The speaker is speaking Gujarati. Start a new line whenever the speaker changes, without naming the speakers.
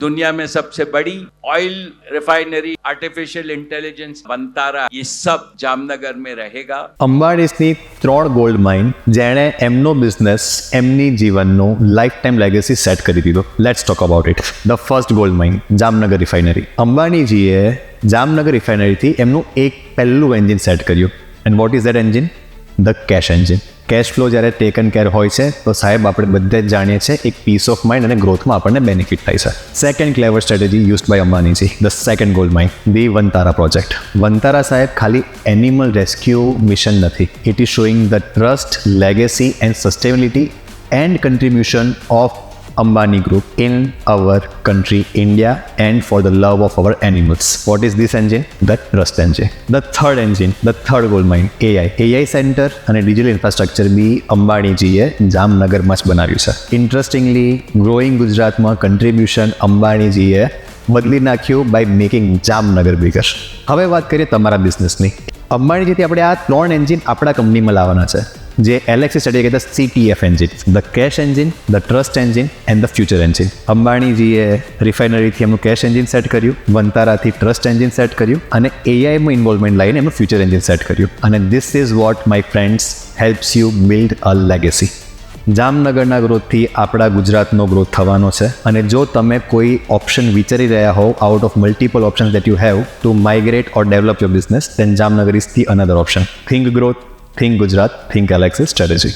दुनिया में सबसे बड़ी oil refinery, artificial intelligence, Vantara, ये सब जामनगर में रहेगा.
અંબાણીની 3 ગોલ્ડ માઇન જેણે એમનો બિઝનેસ એમની જીવનનો લાઈફ ટાઈમ લેગેસી સેટ કરી દીધો. Let's talk about it. The first gold mine Jamnagar refinery. અંબાણીજીએ જામનગર રિફાઇનરીથી એમનું એક પહેલું એન્જિન સેટ કર્યું. And what is that engine? The cash engine. Cash flow જ્યારે ટેકન કેર હોય છે તો સાહેબ આપણે બધે જ જાણીએ છીએ એક પીસ ઓફ માઇન્ડ અને ગ્રોથમાં આપણને બેનિફિટ થાય છે. Second clever strategy used by Ambaniji, the second gold mine, the Vantara project. Vantara સાહેબ ખાલી એનિમલ રેસ્ક્યુ મિશન નથી. It is showing the trust, legacy and sustainability and contribution of Ambani Group in our country, India, and for the love of our animals. What is this engine? The trust engine. The third engine, the third gold mine, AI. AI center અને digital infrastructure બી અંબાણીજીએ જામનગરમાં જ બનાવ્યું છે. ઇન્ટરેસ્ટિંગલી ગ્રોઈંગ ગુજરાતમાં કન્ટ્રીબ્યુશન અંબાણીજીએ બદલી નાખ્યું બાય મેકિંગ જામનગર બિગર. હવે વાત કરીએ તમારા બિઝનેસની. અંબાણીજીથી આપણે આ 3 એન્જિન આપણા કંપનીમાં લાવવાના છે, જે એલેક્સી સ્ટડી કહેતા CTF engine, the cash engine, the trust engine and the future engine. અંબાણીજીએ રિફાઇનરીથી એમનું કેશ એન્જિન સેટ કર્યું, વંતારાથી ટ્રસ્ટ એન્જિન સેટ કર્યું અને એઆઈમાં ઇન્વોલ્વમેન્ટ લઈને એમનું ફ્યુચર એન્જિન સેટ કર્યું. અને this is what my friends helps you build a legacy. જામનગરના ગ્રોથથી આપણા ગુજરાતનો ગ્રોથ થવાનો છે. અને જો તમે કોઈ ઓપ્શન વિચારી રહ્યા હોવ out of multiple option that you have to migrate or develop your business, then Jamnagar is the another option. Think growth, think Gujarat, think Alexis strategy.